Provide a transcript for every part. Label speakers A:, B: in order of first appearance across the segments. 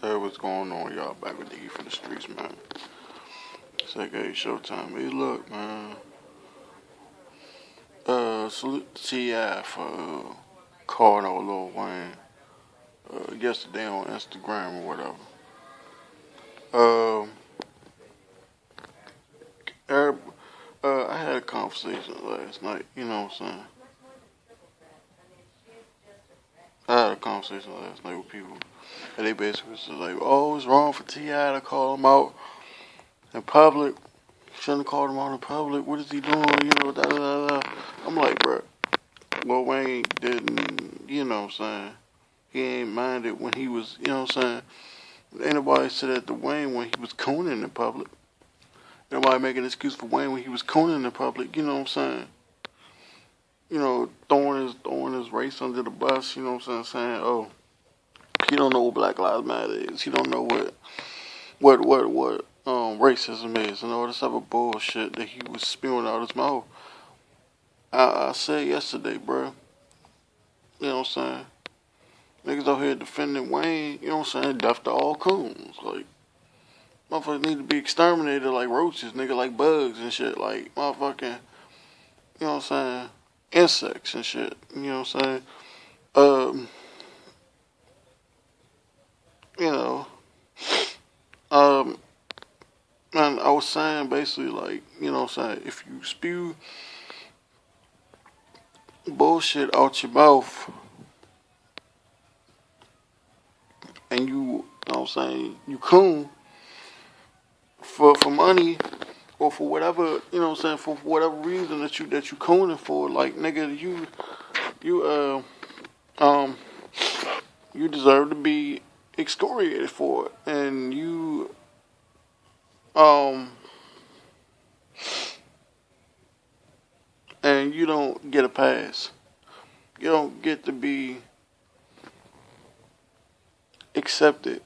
A: Hey, what's going on, y'all? Back with Diggy from the streets, man. It's like, hey, showtime. Hey, look, man. Salute to T.I. for calling out Lil Wayne yesterday on Instagram or whatever. Um, Arab, I had a conversation last night, you know what I'm saying? I had a conversation last night with people, and they basically was like, oh, it's wrong for T.I. to call him out in public. Shouldn't have called him out in public. What is he doing? You know, da da da da. I'm like, bro, Lil Wayne didn't, you know what I'm saying? He ain't minded when he was, you know what I'm saying? Ain't nobody said that to Wayne when he was cooning in public. Nobody making an excuse for Wayne when he was cooning in public, you know what I'm saying? You know, throwing his race under the bus, you know what I'm saying? Saying, oh, he don't know what Black Lives Matter is. He don't know what racism is and all this other bullshit that he was spewing out his mouth. I said yesterday, bro. You know what I'm saying? Niggas out here defending Wayne, you know what I'm saying? Death to all coons. Like, motherfuckers need to be exterminated like roaches, nigga, like bugs and shit. Like, motherfucking, you know what I'm saying? Insects and shit. You know what I'm saying? Um, you know, um, and I was saying basically, like, you know what I'm saying? If you spew bullshit out your mouth and you know what I'm saying? You coon for money or for whatever, you know what I'm saying, for whatever reason that you cooning for, like, nigga, you um you deserve to be excoriated for it, and um you don't get a pass. You don't get to be accepted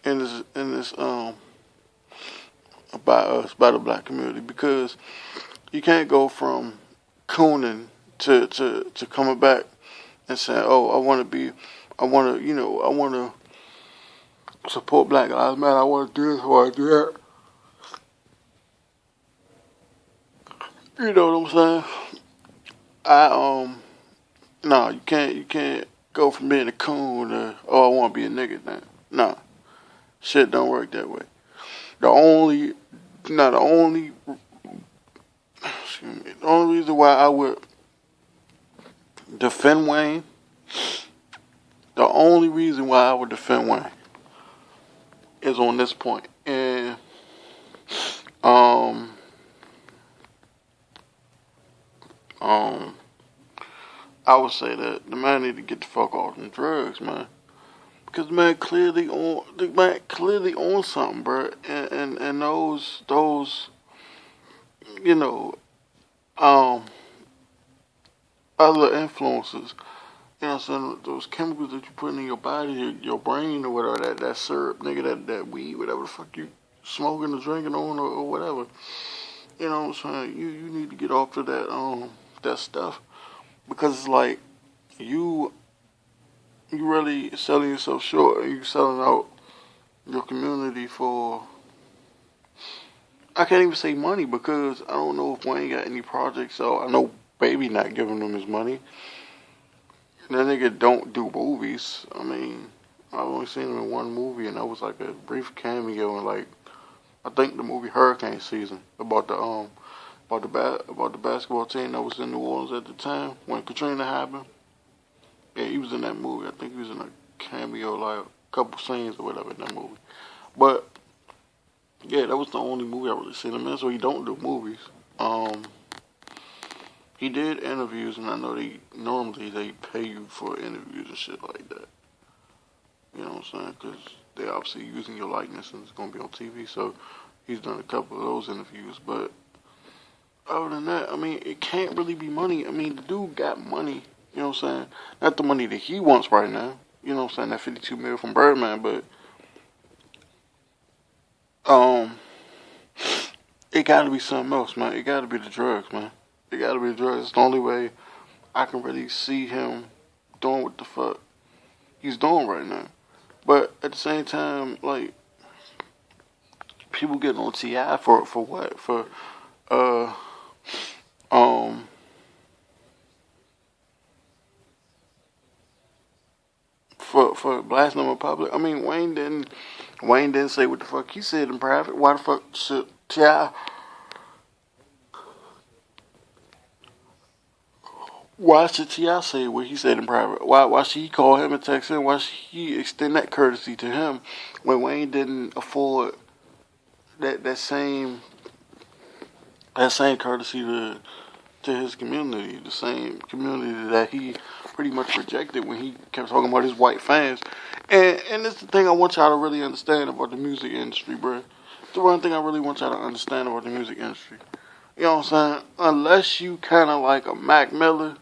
A: in this by us, by the black community, because you can't go from cooning to coming back and saying, oh, I want to, I want to support Black Lives Matter. I want to do this. I want to do that. You know what I'm saying? No, you can't go from being a coon to, oh, I want to be a nigga now. No, shit don't work that way. The only, not the only, excuse me, the only reason why I would defend Wayne, the only reason why I would defend Wayne is on this point. And um um I would say that the man need to get the fuck off them drugs, man. Because the man clearly on something, bro. And those you know um other influences, you know what I'm saying, those chemicals that you put in your body, your brain or whatever, that syrup, nigga, that weed, whatever the fuck you smoking or drinking on or whatever. You know what I'm saying? You need to get off to that stuff, because it's like you really selling yourself short. You selling out your community for, I can't even say money, because I don't know if Wayne got any projects. So I know Baby not giving him his money. That nigga don't do movies. I mean, I've only seen him in one movie, and that was like a brief cameo in, like, I think the movie Hurricane Season, about the basketball team that was in New Orleans at the time when Katrina happened. Yeah, he was in that movie. I think he was in a cameo, like a couple scenes or whatever in that movie. But yeah, that was the only movie I really seen him in. So he don't do movies. He did interviews, and I know they pay you for interviews and shit like that. You know what I'm saying? Because they obviously using your likeness and it's gonna be on TV. So he's done a couple of those interviews. But other than that, I mean, it can't really be money. I mean, the dude got money. You know what I'm saying? Not the money that he wants right now. You know what I'm saying? That 52 million from Birdman, but um, it got to be something else, man. It got to be the drugs, man. It got to be the drugs. It's the only way I can really see him doing what the fuck he's doing right now. But at the same time, like, people getting on T.I. for what? Uh um for blasting him in public. I mean, Wayne didn't say what the fuck he said in private. Why the fuck should T.I. Why should T.I. say what he said in private? Why should he call him and text him? Why should he extend that courtesy to him when Wayne didn't afford that same courtesy to his community, the same community that he pretty much rejected when he kept talking about his white fans. And it's the thing I want y'all to really understand about the music industry, bro. The one thing I really want y'all to understand about the music industry. You know what I'm saying? Unless you kind of like a Mac Miller,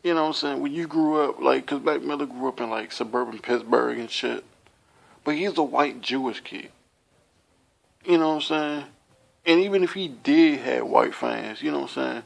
A: you know what I'm saying? When you grew up, like, because Mac Miller grew up in, like, suburban Pittsburgh and shit. But he's a white Jewish kid. You know what I'm saying? And even if he did have white fans, you know what I'm saying?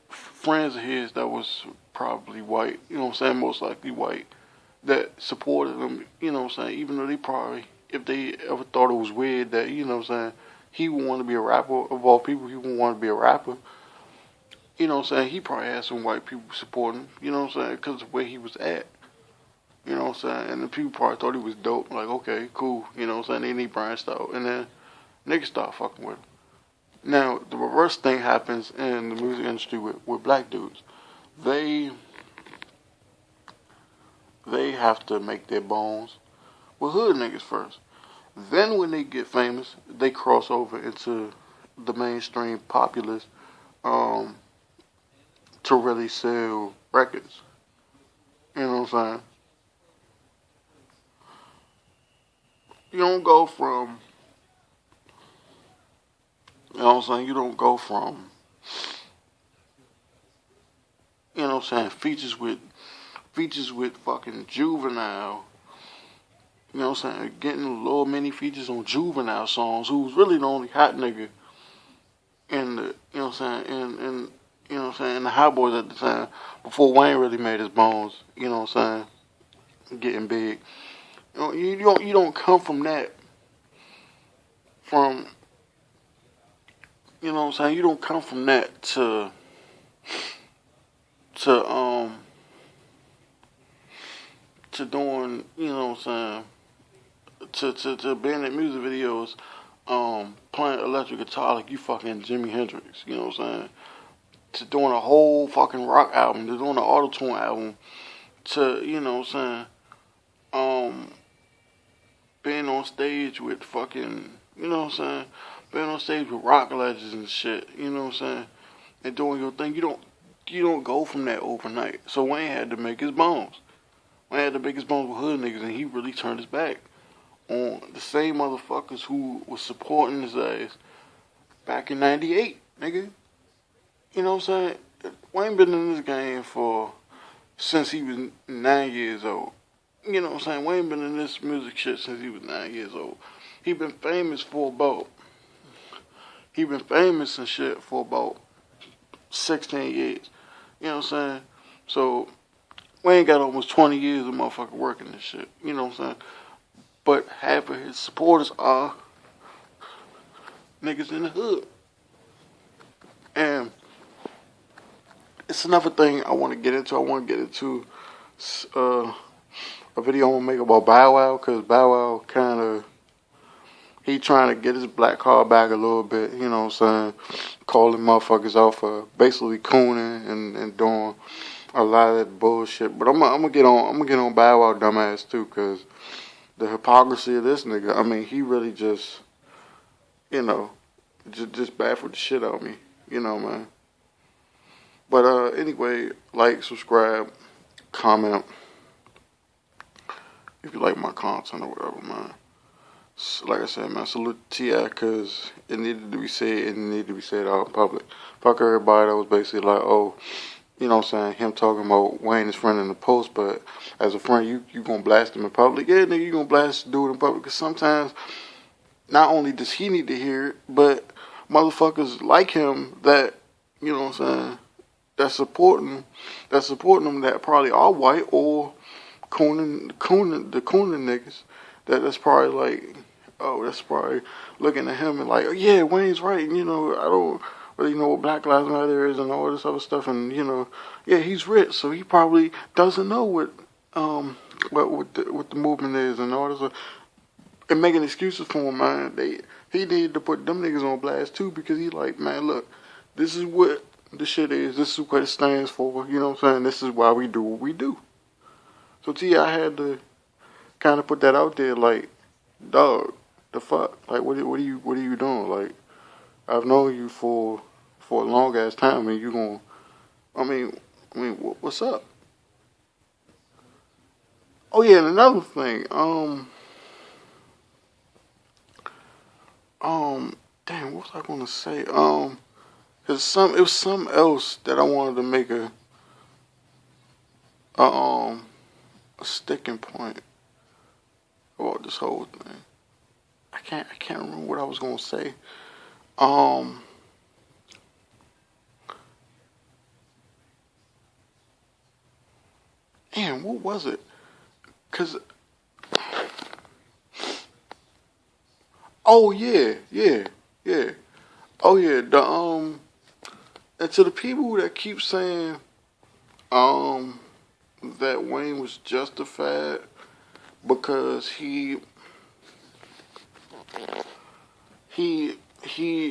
A: Friends of his that was probably white, you know what I'm saying? Most likely white, that supported him, you know what I'm saying? Even though they probably, if they ever thought it was weird that, you know what I'm saying, he would want to be a rapper, of all people, he would want to be a rapper. You know what I'm saying? He probably had some white people supporting him, you know what I'm saying? Because of where he was at. You know what I'm saying? And the people probably thought he was dope. Like, okay, cool. You know what I'm saying? Then he branched out. And then niggas start fucking with him. Now, the reverse thing happens in the music industry with black dudes. They have to make their bones with hood niggas first. Then when they get famous, they cross over into the mainstream populace to really sell records. You know what I'm saying? You don't go from, you know what I'm saying? You don't go from, you know what I'm saying, features with fucking Juvenile, you know what I'm saying, getting little mini features on Juvenile songs, who was really the only hot nigga in the, you know what I'm saying, and you know what I'm saying, in the Hot Boys at the time, before Wayne really made his bones, you know what I'm saying, getting big. You don't come from that, from, you know what I'm saying, you don't come from that to to doing, you know what I'm saying, to being in music videos, playing electric guitar like you fucking Jimi Hendrix, you know what I'm saying, to doing a whole fucking rock album, to doing an auto-tune album, to, you know what I'm saying, being on stage with fucking, you know what I'm saying, being on stage with rock legends and shit, you know what I'm saying, and doing your thing. You don't go from that overnight. So Wayne had to make his bones. Wayne had to make his bones with hood niggas, and he really turned his back on the same motherfuckers who was supporting his ass back in '98, nigga. You know what I'm saying? Wayne been in this game since he was 9 years old. You know what I'm saying? Wayne been in this music shit since he was 9 years old. He been famous and shit for about 16 years. You know what I'm saying? So Wayne got almost 20 years of motherfucker working this shit. You know what I'm saying? But half of his supporters are niggas in the hood. And it's another thing I want to get into. I want to get into a video I'm going to make about Bow Wow, because Bow Wow kind of, he trying to get his black card back a little bit, you know what I'm saying, calling motherfuckers out for basically cooning and doing a lot of that bullshit. But I'm gonna get on Bow Wow dumbass too, because the hypocrisy of this nigga, I mean, he really just, you know, just baffled the shit out of me, you know, man. But anyway, like, subscribe, comment if you like my content or whatever, man. Like I said, man, salute T.I. because it needed to be said, and it needed to be said out in public. Fuck everybody that was basically like, oh, you know what I'm saying, him talking about Wayne his friend in the post, but as a friend, you gonna blast him in public? Yeah, nigga, you gonna blast the dude in public, because sometimes, not only does he need to hear it, but motherfuckers like him that, you know what I'm saying, that's supporting him that probably are white or the cooning niggas. That's probably like, oh, that's probably looking at him and like, oh, yeah, Wayne's right. And, I don't really know what Black Lives Matter is and all this other stuff. And, yeah, he's rich, so he probably doesn't know what the movement is and all this. And making excuses for him, man. He needed to put them niggas on blast too, because he like, man, look, this is what the shit is. This is what it stands for. You know what I'm saying? This is why we do what we do. So I had to kind of put that out there, like, dog, the fuck, like, what are you doing? Like, I've known you for a long ass time, and you gonna, I mean, what's up? Oh yeah, and another thing, damn, what was I gonna say? It was something else that I wanted to make a a sticking point about this whole thing. I can't remember what I was gonna say. Um, Damn, what was it? Cause, oh yeah, yeah, yeah. Oh yeah, and to the people that keep saying, um, that Wayne was justified because he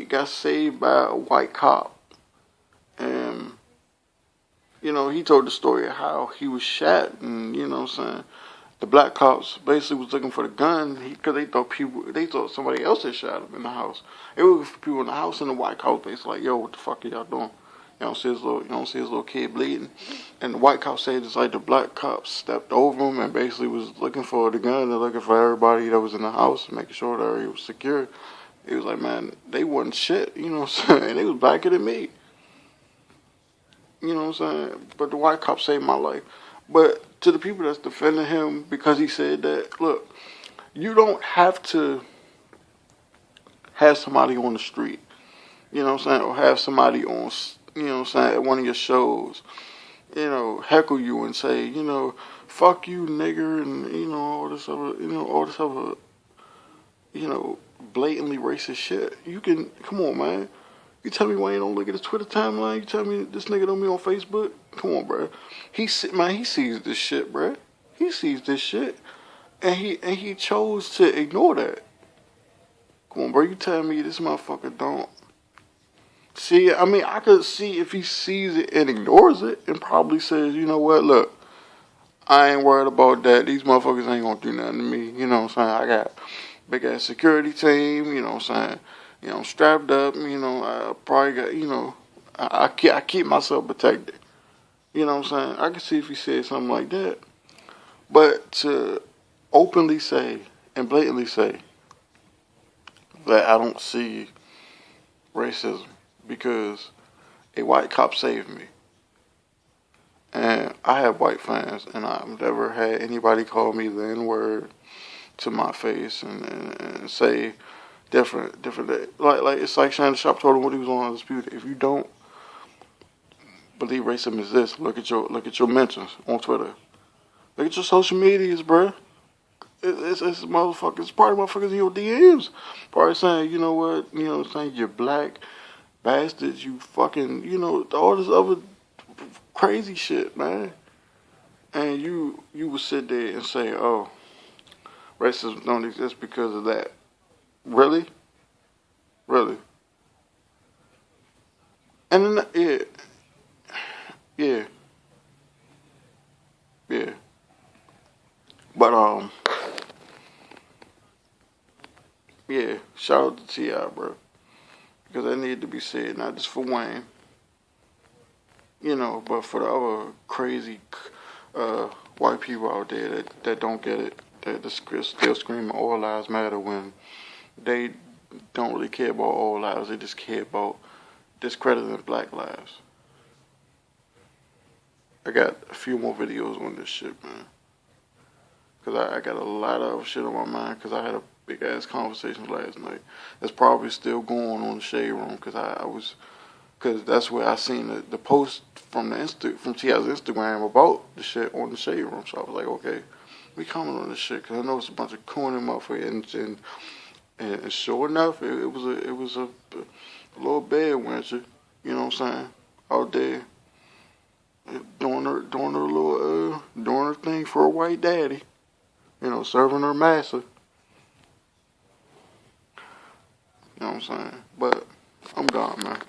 A: got saved by a white cop, and he told the story of how he was shot, and what I'm saying, the black cops basically was looking for the gun because they thought somebody else had shot him in the house. They were looking for people in the house, and the white cops basically like, yo, what the fuck are y'all doing? You don't see his little kid bleeding, and the white cop said it's like the black cops stepped over him and basically was looking for the gun and looking for everybody that was in the house, making sure the area was secure. He was like, man, they wasn't shit, you know what I'm saying? They was blacker than me. You know what I'm saying? But the white cop saved my life. But to the people that's defending him because he said that, look, you don't have to have somebody on the street, you know what I'm saying, or have somebody on, you know what I'm saying, at one of your shows, heckle you and say, fuck you, nigger, and, all this other, blatantly racist shit. You can, come on, man. You tell me Wayne don't look at his Twitter timeline. You tell me this nigga don't be on Facebook. Come on, bro. He sees this shit, bro. He sees this shit, and he chose to ignore that. Come on, bro. You tell me this motherfucker don't see. I mean, I could see if he sees it and ignores it, and probably says, you know what, look, I ain't worried about that. These motherfuckers ain't gonna do nothing to me. You know what I'm saying? I got big ass security team. You know what I'm saying? I'm strapped up. I probably got. I keep myself protected. You know what I'm saying? I can see if he said something like that, but to openly say and blatantly say that I don't see racism because a white cop saved me. And I have white fans, and I've never had anybody call me the N-word to my face and say different. Like it's like Shannon Sharp told him when he was on Undisputed. If you don't believe racism exists, look at your mentions on Twitter. Look at your social medias, bruh. It's motherfuckers. It's probably motherfuckers in your DMs. Probably saying, you know what, saying you're black bastards, you fucking, all this other crazy shit, man. And you would sit there and say, oh, racism don't exist because of that. Really? Really? And then, yeah. But, yeah, shout out to T.I., bro. Because that needed to be said, not just for Wayne, but for the other crazy white people out there that don't get it, that still screaming all lives matter when they don't really care about all lives. They just care about discrediting black lives. I got a few more videos on this shit, man. Because I got a lot of shit on my mind because I had a big-ass conversation last night. That's probably still going on in the Shade Room because I was Because that's where I seen the post from from T.I.'s Instagram about the shit on the Shade Room. So I was like, okay, we coming on this shit. Because I know it's a bunch of cooning motherfuckers. And sure enough, it was a little bad wencher, you know what I'm saying, out there doing her thing for a white daddy, you know, serving her master. You know what I'm saying? But I'm gone, man.